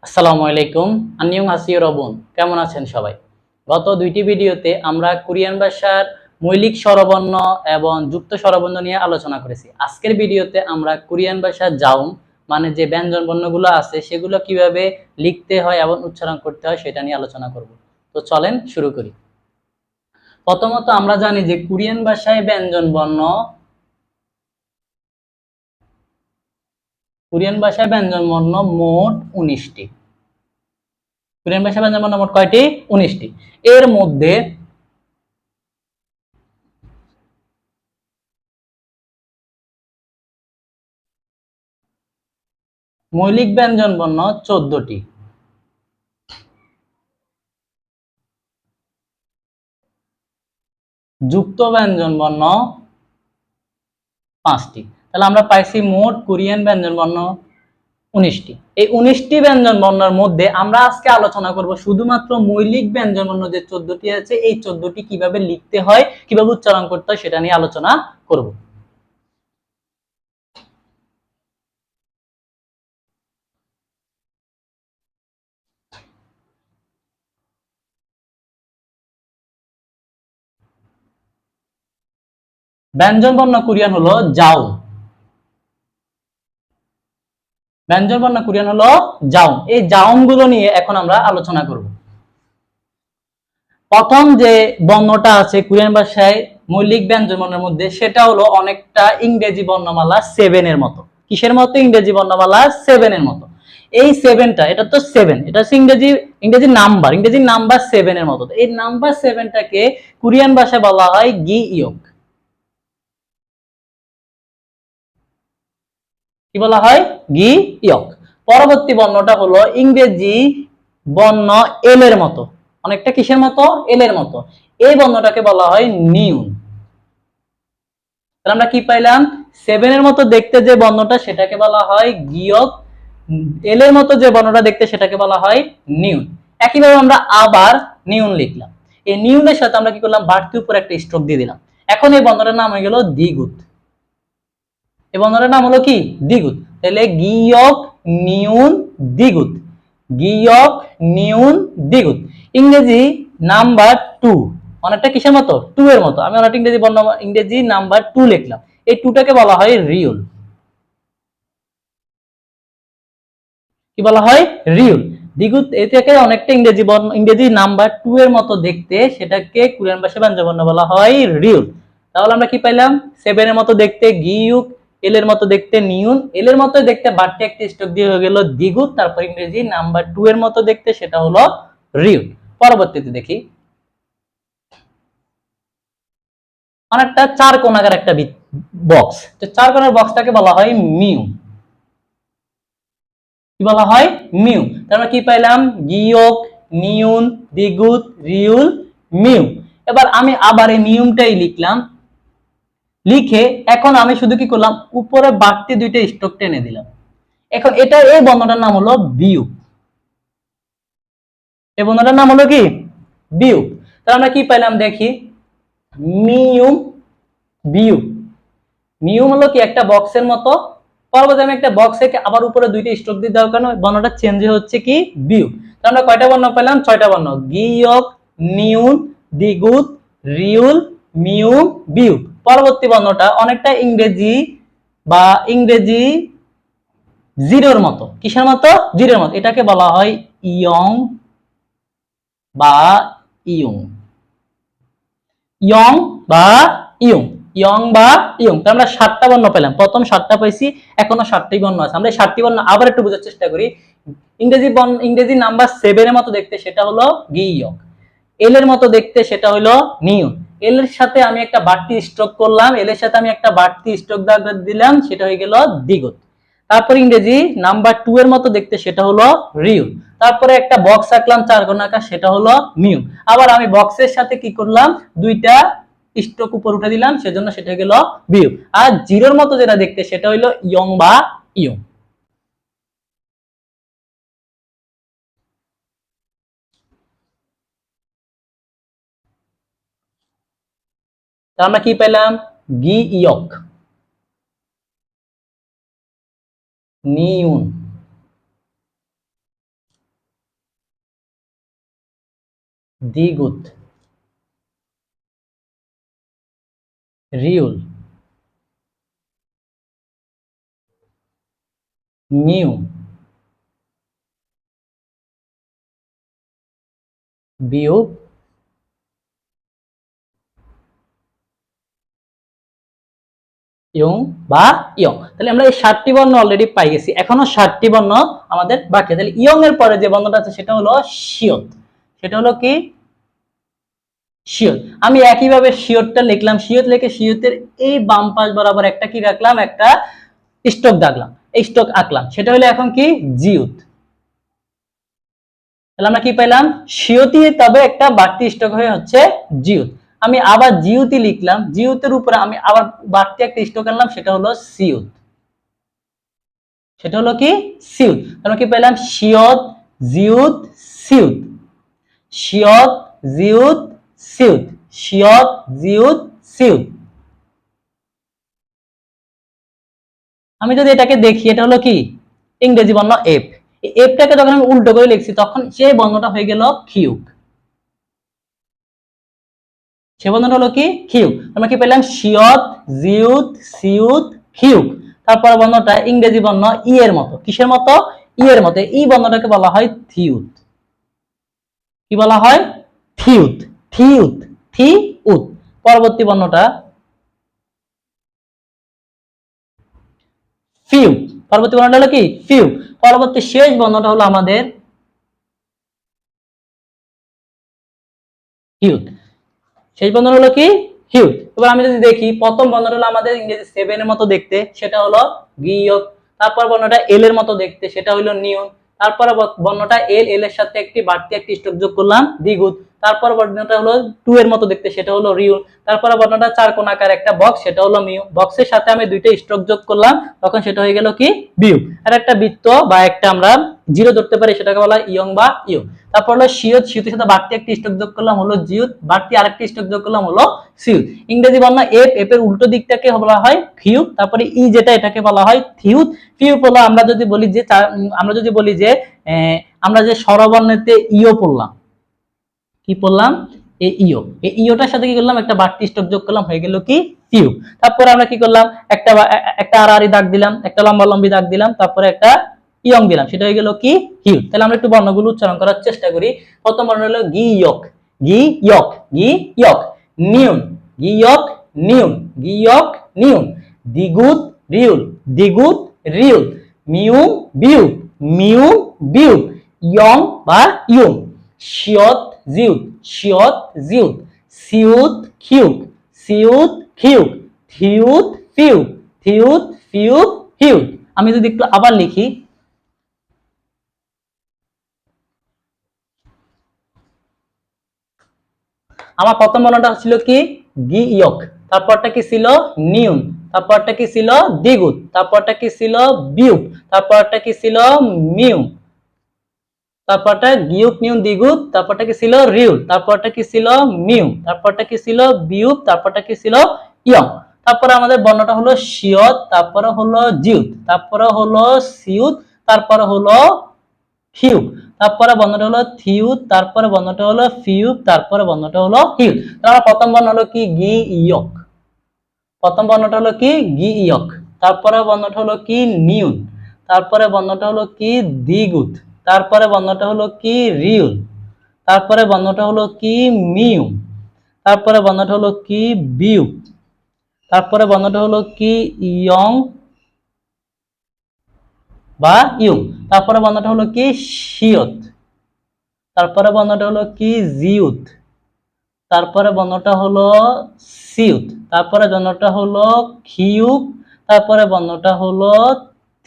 আসসালামু আলাইকুম। আন্নিয়ং হাসিও রবন। কেমন আছেন সবাই? গত দুইটি ভিডিওতে আমরা কোরিয়ান ভাষার মৌলিক স্বরবর্ণ এবং যুক্ত স্বরবর্ণ নিয়ে আলোচনা করেছি। আজকের ভিডিওতে আমরা কোরিয়ান ভাষার জাউম মানে যে ব্যঞ্জন বর্ণগুলো আছে সেগুলো কিভাবে লিখতে হয় এবং উচ্চারণ করতে হয় সেটা নিয়ে আলোচনা করব। তো চলেন শুরু করি। প্রথমত আমরা জানি যে কোরিয়ান ভাষায় ব্যঞ্জন বর্ণ মোট 19টি। কোরিয়ান ভাষায় ব্যঞ্জন বর্ণ মোট কয়টি? 19টি। এর মধ্যে মৌলিক ব্যঞ্জন বর্ণ 14টি, যুক্ত ব্যঞ্জন বর্ণ 5টি। তাহলে আমরা পাইছি মোট কোরিয়ান ব্যঞ্জন বর্ণ 19টি। এই 19টি ব্যঞ্জন বর্ণের মধ্যে আমরা আজকে আলোচনা করব শুধুমাত্র মৌলিক ব্যঞ্জন বর্ণ যে 14টি আছে এই 14টি কিভাবে লিখতে হয়, কিভাবে উচ্চারণ করতে হয় সেটা নিয়ে আলোচনা করব। ব্যঞ্জন বর্ণ কোরিয়ান হলো জাও। ব্যঞ্জন বর্ণ কোরিয়ান হলো জাউম। এই জাউম গুলো নিয়ে এখন আমরা আলোচনা করব। প্রথম যে বর্ণটা আছে কোরিয়ান ভাষায় মৌলিক ব্যঞ্জন বর্ণের মধ্যে সেটা হলো অনেকটা ইংরেজি বর্ণমালা 7 এর মতো। কিসের মতো? ইংরেজি বর্ণমালা 7 এর মতো। এই 7টা, এটা তো 7, এটা হচ্ছে ইংরেজি নাম্বার 7 এর মতো। এই নাম্বার 7টাকে কোরিয়ান ভাষায় বলা হয় গি ইয়ক। কি বলা হয়? গি ইয়ক। পরবর্তী বর্ণটা হলো ইংরেজি বর্ণ এল এর মতো, অনেকটা কিসের মতো? এল এর মতো। এই বর্ণটাকে বলা হয় নিউন। তাহলে আমরা কি পাইলাম? 7 এর মতো দেখতে যে বর্ণটা সেটাকে বলা হয় গিয়ক, এল এর মতো যে বর্ণটা দেখতে সেটাকে বলা হয় নিউন। একইভাবে আমরা আবার নিউন লিখলাম। এই নিউনের সাথে আমরা কি করলাম? বাড়তি উপর একটা স্ট্রোক দিয়ে দিলাম। এখন এই বর্ণটার নাম হয়ে গেল দ্বিগুত। এই বর্ণটার নাম হলো কি? দ্বিগুত। তাহলে গিয়ক নিউন দ্বিগুত, গিয়ক নিউন দ্বিগুত। ইংরেজি নাম্বার 2 অনেকটা কিসের মতো? 2 এর মতো। আমি অনেকটা ইংরেজি নাম্বার 2 লিখলাম। এই 2টাকে বলা হয় রিউল। কি বলা হয়? রিউল। দ্বিগুত এটাকে অনেকটা ইংরেজি নাম্বার 2 এর মতো দেখতে, সেটাকে কোরিয়ান ভাষায় ব্যঞ্জন বর্ণ বলা হয় রিউল। তাহলে আমরা কি পাইলাম? 7 এর মতো দেখতে গিয়ুক, এল এর মতো দেখতে নিউন, এল এর মতো দেখতে বাড়তি একটা স্ট্রোক দিয়ে হয়ে গেল দ্বিগুত, তারপর ইংরেজি নাম্বার 2 এর মতো দেখতে সেটা হলো রিউল। পরবর্তীতে দেখি অনেকটা চার কোণাকার একটা বক্স। তো চার কোণার বক্সটাকে বলা হয় মিউ। কি বলা হয়? মিউ। তাহলে কি পাইলাম? গিয়ক নিউন দ্বিগুত রিউল মিউ। এবার আমি আবার এই নিয়মটাই লিখলাম। লিখে এখন আমি শুধু কি করলাম? উপরে বাড়তি দুইটা স্ট্রোক টেনে দিলাম। এখন এটা এই বর্ণটার নাম হলো বিয়োগ। এই বর্ণটার নাম হলো কি? বিয়োগ। তাহলে আমরা কি পাইলাম দেখি? মিউম বিয়োগ। মিউম হলো কি? একটা বক্সের মতো। পরবর্তী আমি একটা বক্সে আবার উপরে দুইটা স্ট্রোক দিয়ে দেওয়ার কারণে বর্ণটা চেঞ্জ হচ্ছে কি? বিয়োগ। তাহলে আমরা কয়টা বর্ণ পেলাম? 6টা বর্ণ। গিয়ক নিউন দ্বিগুত রিউল মিউম বিয়োগ। পরবর্তী বর্ণটা অনেকটা ইংরেজি জিরোর মতো। কিসের মতো? জিরোর মতো। এটাকে বলা হয় ইয়ং বা ইয়ং। ইয়ং বা ইয়ং, ইয়ং বা ইয়ং। তো আমরা 7টা বর্ণ পেলাম। প্রথম 7টা পাইছি, এখনো 7টি বর্ণ আছে। আমরা এই 7টি বর্ণ আবার একটু বোঝার চেষ্টা করি। ইংরেজি নাম্বার 7 এর মতো দেখতে সেটা হলো গিয়ক। এল এর মতো দেখতে সেটা হলো নিউন। এল এর সাথে আমি একটা বাড়তি স্ট্রোক করলাম, এল এর সাথে আমি একটা বাড়তি স্ট্রোক দিলাম, সেটা হয়ে গেল দ্বিগুত। তারপর ইংরেজি নাম্বার 2 এর মতো দেখতে সেটা হলো রিউল। তারপরে একটা বক্স আঁকলাম চার কোণাকার, সেটা হলো মিউ। আবার আমি বক্সের সাথে কি করলাম? দুইটা স্ট্রোক উপর উঠে দিলাম, সেজন্য সেটা হয়ে গেল বিউ। আর জিরোর মতো যেটা দেখতে সেটা হলো ইয়ং বা ইয়ং। তা আমরা কি পেলাম? গি ইয়ক নিউন দ্বিগুত, রিউল, মিউ, বিয়োগ ইয়ং বা ইয়ং। তাহলে আমরা এই 7টি বর্ণ অলরেডি পাই গেছি, এখনো 7টি বর্ণ আমাদের বাকি। তাহলে ইয়ং এর পরে যে বর্ণটা আছে সেটা হলো শিয়ত। সেটা হলো কি? শিয়ত। আমি একইভাবে শিয়তটা লিখলাম, শিয়ত লিখে শিয়তের এই বাম পাশ বরাবর একটা কি রাখলাম, একটা স্ট্রোক দাগলাম, এই স্ট্রোক আঁকলাম, সেটা হলো এখন কি? জিউত। তাহলে আমরা কি পেলাম? শিয়তি, তবে একটা বাড়তি স্ট্রোক হয়ে হচ্ছে জিউত। আমি আবার জিউতি লিখলাম, জিউতের উপরে আমি আবার বাড়তি একটা স্ট্রোক আনলাম, সেটা হলো সিউত। সেটা হলো কি? সিউত। আমরা কি পেলাম? শিয়ত, জিউত, সিউত, শিয়ত, জিউত, সিউত, শিয়ত, জিউত, সিউত। আমি যদি এটাকে দেখি, এটা হলো কি? ইংরেজি বর্ণ এফ। এই এফটাকে যখন আমি উল্টো করে লিখছি তখন সেই বর্ণটা হয়ে গেল কিউক। সে বর্ণটা হলো কি? কিউক। আমরা কি পেলাম? শিয়ত, জিউত, সিউত, কিউক। তারপর বর্ণটা ইংরেজি বর্ণ ই এর মতো। কিসের মতো? ই এর মতো। এই বর্ণটাকে বলা হয় থিউত। কি বলা হয়? থিউত, থিউত, থিউত। পরবর্তী বর্ণটা ফিউ। পরবর্তী বর্ণটা হলো কি? ফিউ। পরবর্তী শেষ বর্ণটা হলো আমাদের হিউট। শেষ বর্ণ হলো কি? হিউট। এবার আমি যদি দেখি, প্রথম বর্ণটা হলো আমাদের ইংরেজি 7 এর মতো দেখতে, সেটা হলো গিয়ক। তারপর বর্ণটা এল এর মতো দেখতে, সেটা হলো নিউন। তারপর বর্ণটা এল, এল এর সাথে একটি বাড়তি একটি স্ট্রোক যোগ করলাম, দ্বিগুণ। তারপর বর্ণটা হলো 2 এর মতো দেখতে, সেটা হলো রিউল। তারপর বর্ণটা চার কোণাকার একটা বক্স, সেটা হলো মিউ। বক্সের সাথে আমি দুইটা স্ট্রোক যোগ করলাম, তখন সেটা হয়ে গেল কি? বিউ। আর একটা বৃত্ত বা একটা আমরা জিরো ধরতে পারি, সেটাকে বলা হয় ইয়ং বা ইউ। তারপর হলো শিয়ত, শিয়তের সাথে বাড়তি একটি স্ট্রোক যোগ করলাম, হলো জিউত। বাড়তি আরেকটি স্ট্রোক যোগ করলাম, হলো সিউত। ইংরেজি বর্ণ এফ, এফ এর উল্টো দিকটাকে বলা হয় ফিউ। তারপরে ই যেটা, এটাকে বলা হয় থিউত। ফিউ হলো আমরা যদি বলি যে আমরা যে স্বরবর্ণেতে ইও পড়লাম, কি পড়লাম? এই ইও, এই ইওটার সাথে কি করলাম? একটা বাড়তি স্ট্রোক যোগ করলাম, হয়ে গেল কি? ফিউ। তারপরে আমরা কি করলাম? একটা আড়াআড়ি দাগ দিলাম, একটা লম্বা লম্বি দাগ দিলাম, তারপরে একটা ইয়ং দিলাম, সেটা হয়ে গেল কি? হিউ। তাহলে আমরা একটু বর্ণগুলো উচ্চারণ করার চেষ্টা করি। প্রথম বর্ণ হলো গি ইয়ক, গি ইয়ক, গি ইয়ক। নিউন, গি ইয়ক, নিউন, গি ইয়ক, নিউন। দ্বিগুত, রিউল, দ্বিগুত, রিউল। মিউ, বিউ, মিউ, বিউ। ইয়ং বা ইয়ং। শিয়ত, জিউত, শিয়ত, জিউত। সিউত, খিউক, সিউত, খিউক। থিউত, ফিউক, থিউত, ফিউক, হিউক। আমি যদি একটু আবার লিখি, আমার প্রথম বর্ণটা ছিল কি? গি ইয়ক। তারপরটা কি ছিল? নিউন। তারপরটা কি ছিল? দ্বিগুত। তারপরটা কি ছিল? বিউক। তারপরটা কি ছিল? মিউ। তারপরটা গিউক, নিউন, দ্বিগুত। তারপরটা কি ছিল? রিউল। তারপরটা কি ছিল? মিউ। তারপরটা কি ছিল? বিউক। তারপরটা কি ছিল? ইয়ং। তারপরে আমাদের বর্ণটা হলো শিয়ত, তারপরে হলো জিউত, তারপরে হলো সিউত, তারপরে হলো ফিউক। তারপরে বর্ণটা হলো থিউত, তারপরে বর্ণটা হলো ফিউক, তারপরে বর্ণটা হলো হিউক। তাহলে প্রথম বর্ণ হলো কি? গি ইয়ক। প্রথম বর্ণটা হলো কি? গি ইয়ক। তারপরে বর্ণটা হলো কি? নিউন। তারপরে বর্ণটা হলো কি? দ্বিগুত। তারপরে বর্ণটা হলো কি? রিউল। তারপরে বর্ণটা হলো কি? মিউ। তারপরে বর্ণটা হলো কি? বিউ। তারপরে বর্ণটা হলো কি? ইয়ং বা ইউ। তারপরে বর্ণটা হলো কি? শিয়ত। তারপরে বর্ণটা হলো কি? জিউত। তারপরে বর্ণটা হলো সিউত। তারপরে বর্ণটা হলো খিউক। তারপরে বর্ণটা হলো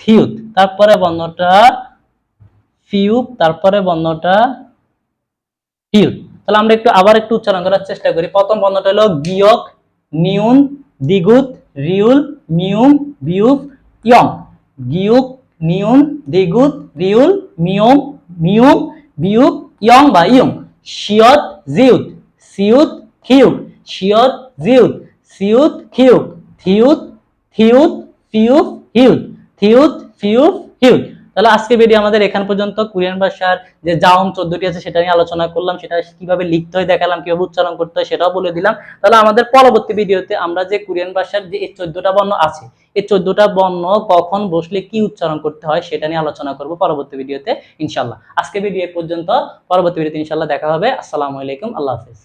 থিউত। তারপরে বর্ণটা ফিউক। তারপরে বর্ণটা হিউক। তাহলে আমরা আবার একটু উচ্চারণ করার চেষ্টা করি। প্রথম বর্ণটা হলো গিয়ক, নিউন, দ্বিগুত, রিউল, মিউম, বিউক, ইয়ং। গিয়ক, নিউন, দ্বিগুত, রিউল, মিউম, মিউম, বিউক, ইয়ং বা ইয়ং। শিয়ত, জিউত, সিউত, খিউক, শিয়ত, জিউত, সিউত, খিউক, থিউত, থিউত, ফিউক, হিউক, থিউত, ফিউক, হিউক। তাহলে আজকে ভিডিও আমাদের এখান পর্যন্ত। কোরিয়ান ভাষার যে জাউন 14টি আছে সেটা নিয়ে আলোচনা করলাম, সেটা কিভাবে লিখতে হয় দেখালাম, কিভাবে উচ্চারণ করতে হয় সেটাও বলে দিলাম। তাহলে আমাদের পরবর্তী ভিডিওতে আমরা যে কোরিয়ান ভাষার যে এই 14টা বর্ণ আছে, এই 14টা বর্ণ কখন বসলে কি উচ্চারণ করতে হয় সেটা নিয়ে আলোচনা করব পরবর্তী ভিডিওতে ইনশাআল্লাহ। আজকে ভিডিও পর্যন্ত, পরবর্তী ভিডিওতে ইনশাআল্লাহ দেখা হবে। আসসালামু আলাইকুম, আল্লাহ হাফেজ।